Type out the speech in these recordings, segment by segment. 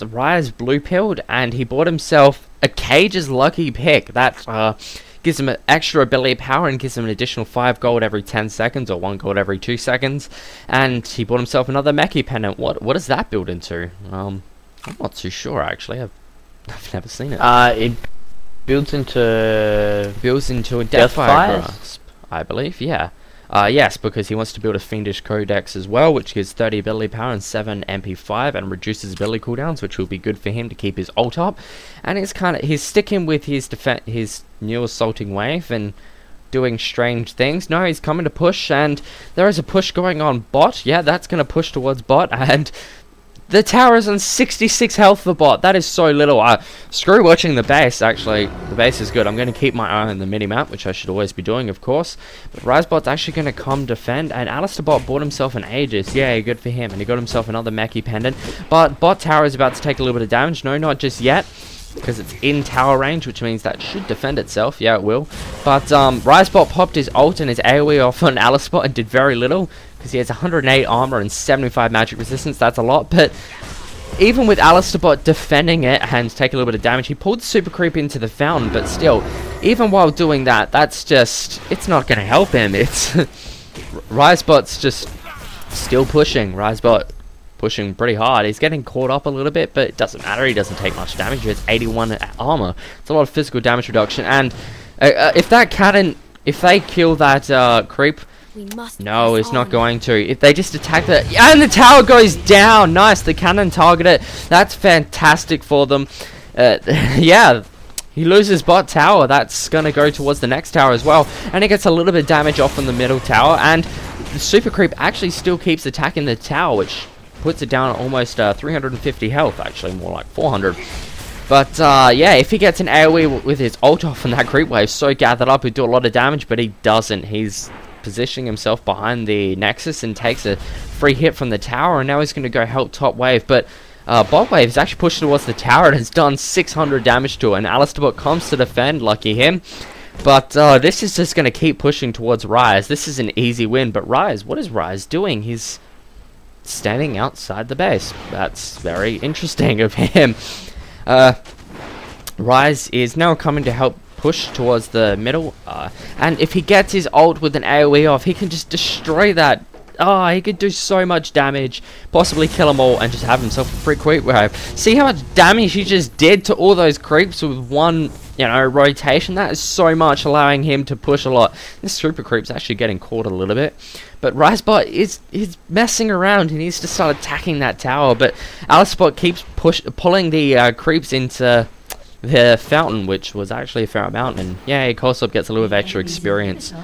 Ryze blue-pilled, and he bought himself a Cage's Lucky Pick. That gives him an extra ability power and gives him an additional 5 gold every 10 seconds, or 1 gold every 2 seconds. And he bought himself another Mechie pendant. What does that build into? I'm not too sure, actually. I've never seen it. It builds into a Deathfire Grasp, I believe, yeah. Yes, because he wants to build a Fiendish Codex as well, which gives 30 ability power and 7 MP5 and reduces ability cooldowns, which will be good for him to keep his ult up. And he's sticking with his new Assaulting Wave and doing strange things. No, he's coming to push, and there is a push going on bot. Yeah, that's going to push towards bot, and the tower is on 66 health for bot. That is so little. Screw watching the base, actually. The base is good. I'm going to keep my eye on the minimap, which I should always be doing, of course. But Ryzebot's actually going to come defend, and Alistarbot bought himself an Aegis. Yeah, good for him. And he got himself another Mechie pendant. But bot tower is about to take a little bit of damage. No, not just yet, because it's in tower range, which means that should defend itself. Yeah, it will. But Ryzebot popped his ult and his AoE off on Alistarbot and did very little, because he has 108 armor and 75 magic resistance. That's a lot, but even with Alistarbot defending it and taking a little bit of damage, he pulled the super creep into the fountain, but still, even while doing that, that's just, it's not going to help him. It's Ryzebot's just still pushing. Ryzebot pushing pretty hard. He's getting caught up a little bit, but it doesn't matter. He doesn't take much damage. He has 81 armor. It's a lot of physical damage reduction, and if that cannon, if they kill that creep, no, it's not going to. If they just attack the... And the tower goes down! Nice, the cannon targeted. That's fantastic for them. Yeah, he loses bot tower. That's going to go towards the next tower as well. And he gets a little bit of damage off on the middle tower. And the super creep actually still keeps attacking the tower, which puts it down at almost 350 health. Actually, more like 400. But, yeah, if he gets an AoE with his ult off and that creep wave so gathered up, he'd do a lot of damage, but he doesn't. He's positioning himself behind the Nexus and takes a free hit from the tower, and now he's going to go help top wave. But bot wave is actually pushed towards the tower and has done 600 damage to it, and Alistarbot comes to defend, lucky him. But this is just going to keep pushing towards Ryze. This is an easy win, but Ryze, what is Ryze doing? He's standing outside the base. That's very interesting of him. Ryze is now coming to help push towards the middle, and if he gets his ult with an AoE off, he can just destroy that. He could do so much damage, possibly kill them all, and just have himself a free creep wave. See how much damage he just did to all those creeps with one, rotation? That is so much, allowing him to push a lot. This super creep's actually getting caught a little bit, but Ryzebot is messing around. He needs to start attacking that tower, but Alistarbot keeps pulling the creeps into the fountain, which was actually a fair amount, and yeah, Kosop gets a little bit of extra experience.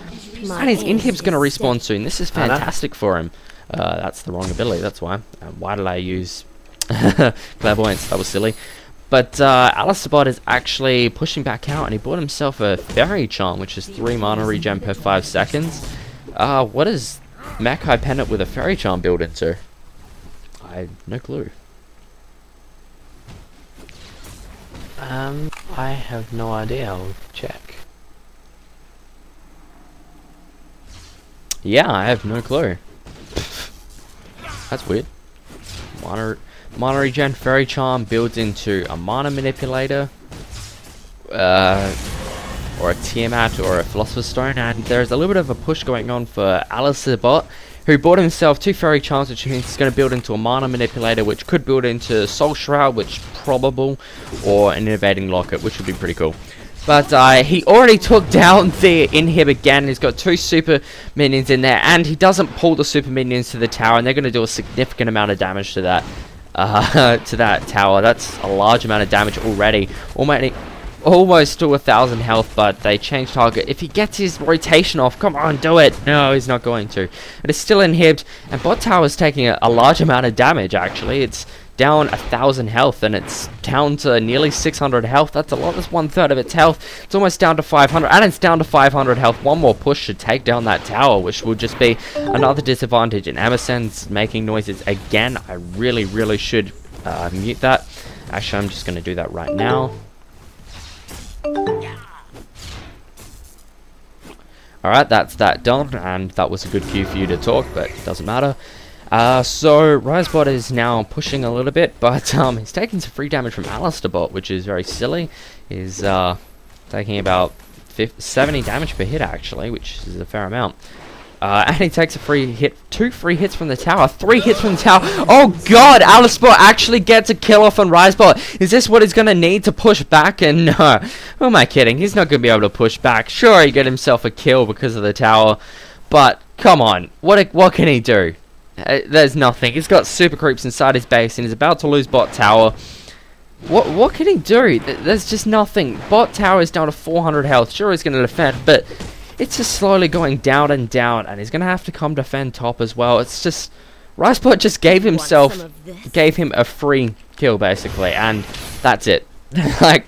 And his inhib's going to respawn soon. This is fantastic for him. That's the wrong ability, that's why. Why did I use Clairvoyance? That was silly. But Alistarbot is actually pushing back out, and he bought himself a Fairy Charm, which is 3 mana regen per 5 seconds. What is Mechie Pendant with a Fairy Charm build into? I have no clue. I have no idea. I'll check. Yeah, I have no clue. That's weird. Mana regen Fairy Charm builds into a Mana Manipulator, or a Tiamat, or a Philosopher's Stone, and there's a little bit of a push going on for Alistarbot, who bought himself 2 Fairy Charms, which means he's going to build into a Mana Manipulator, which could build into Soul Shroud, which probable, or an Innovating Locket, which would be pretty cool. But he already took down the inhib again. He's got 2 super minions in there, and he doesn't pull the super minions to the tower, and they're going to do a significant amount of damage to that tower. That's a large amount of damage already. Almost to 1,000 health, but they change target. If he gets his rotation off, come on, do it. No, he's not going to. It is still inhibbed, and bot tower is taking a large amount of damage, actually. It's down 1,000 health, and it's down to nearly 600 health. That's a lot. That's 1/3 of its health. It's almost down to 500, and it's down to 500 health. One more push should take down that tower, which will just be another disadvantage. And Emerson's making noises again. I really, really should mute that. Actually, I'm just going to do that right now. Alright, that's that done, and that was a good cue for you to talk, but it doesn't matter. So Ryzebot is now pushing a little bit, but he's taking some free damage from Alistarbot, which is very silly. He's taking about 70 damage per hit actually, which is a fair amount. And he takes a free hit, 2 free hits from the tower, 3 hits from the tower. Oh god, Alistarbot actually gets a kill off on Ryzebot. Is this what he's going to need to push back? And no, who am I kidding? He's not going to be able to push back. Sure, he got himself a kill because of the tower, but come on, what can he do? There's nothing. He's got super creeps inside his base and he's about to lose bot tower. What can he do? There's just nothing. Bot tower is down to 400 health. Sure, he's going to defend, but it's just slowly going down and down, and he's going to have to come defend top as well. It's just, Ryzebot just gave him a free kill basically, and that's it. Like,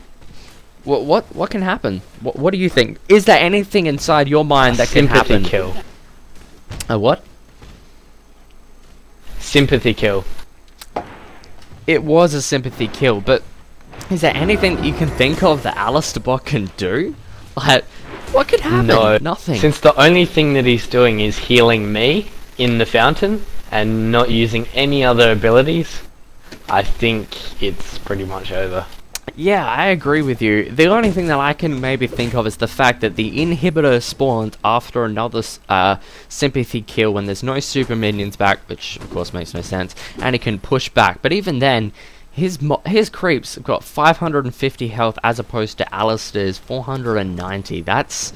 what can happen? What do you think? Is there anything inside your mind that can happen? Sympathy kill. A what? Sympathy kill. It was a sympathy kill, but is there anything that you can think of that Alistarbot can do? Like, what could happen? No, nothing. Since the only thing that he's doing is healing me in the fountain and not using any other abilities, I think it's pretty much over. Yeah, I agree with you. The only thing that I can maybe think of is the fact that the inhibitor spawned after another sympathy kill when there's no super minions back, which of course makes no sense, and he can push back. But even then, his creeps have got 550 health as opposed to Alistar's 490. That's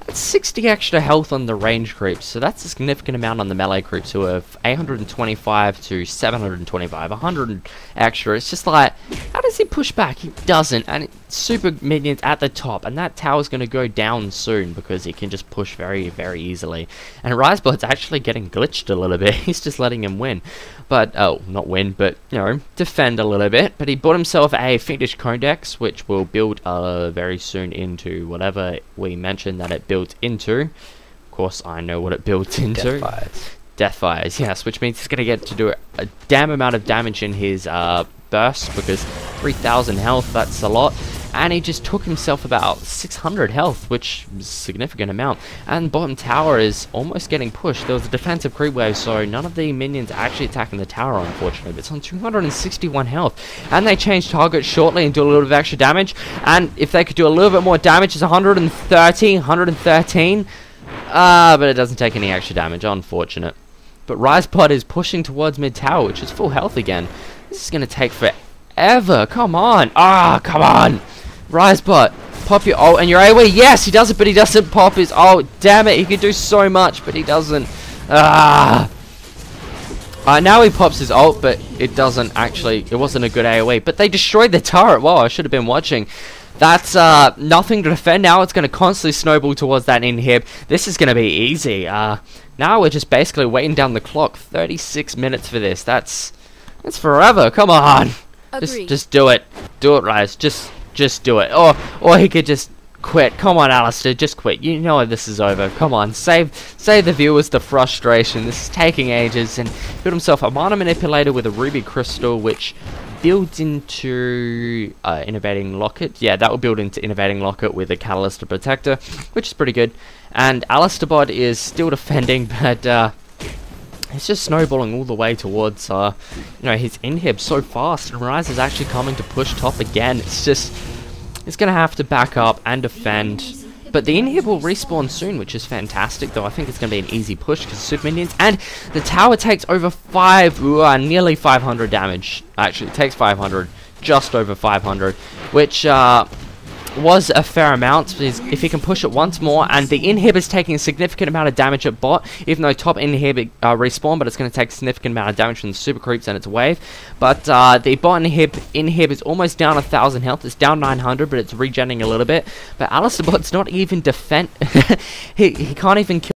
60 extra health on the range creeps, so that's a significant amount on the melee creeps who have 825 to 725, 100 extra. It's just like, how does he push back? He doesn't, and super minions at the top, and that tower's going to go down soon because he can just push very, very easily. And Ryzebot's actually getting glitched a little bit. He's just letting him win. But, oh, not win, but, you know, defend a little bit. But he bought himself a fiendish codex, which will build very soon into whatever we mentioned that it built into. Of course, I know what it built into. Deathfires, yes, which means he's going to get to do a damn amount of damage in his burst, because 3,000 health, that's a lot. And he just took himself about 600 health, which is a significant amount. And bottom tower is almost getting pushed. There was a defensive creep wave, so none of the minions are actually attacking the tower, unfortunately. But it's on 261 health. And they change target shortly and do a little bit of extra damage. And if they could do a little bit more damage, it's 113. But it doesn't take any extra damage, unfortunate. But Ryzebot is pushing towards mid tower, which is full health again. This is going to take forever. Come on. Come on. Ryzebot, pop your ult and your AoE. Yes, he does it, but he doesn't pop his ult. Damn it, he could do so much, but he doesn't. Now he pops his ult, but it doesn't actually. It wasn't a good AoE. But they destroyed the turret. Wow, I should have been watching. That's nothing to defend now. It's going to constantly snowball towards that inhib. This is going to be easy. Now we're just basically waiting down the clock. 36 minutes for this. That's forever. Come on. Just do it. Do it, Ryze. Just do it. Or he could just quit. Come on, Alistair, just quit. You know this is over. Come on, save the viewers the frustration. This is taking ages. And built himself a mana manipulator with a ruby crystal, which builds into innovating locket. Yeah, that will build into innovating locket with a catalyst protector, which is pretty good. And Alistarbot is still defending, but it's just snowballing all the way towards, you know, his inhib so fast, and Ryze is actually coming to push top again. It's just, it's going to have to back up and defend. But the inhib will respawn soon, which is fantastic, though I think it's going to be an easy push because super minions. And the tower takes over nearly 500 damage. Actually, it takes 500, just over 500, which, was a fair amount. If he can push it once more, and the inhib is taking a significant amount of damage at bot, even though top inhib respawn, but it's going to take a significant amount of damage from the super creeps and its wave. But the bot inhib is almost down 1,000 health. It's down 900, but it's regenning a little bit. But Alistarbot's not even he can't even kill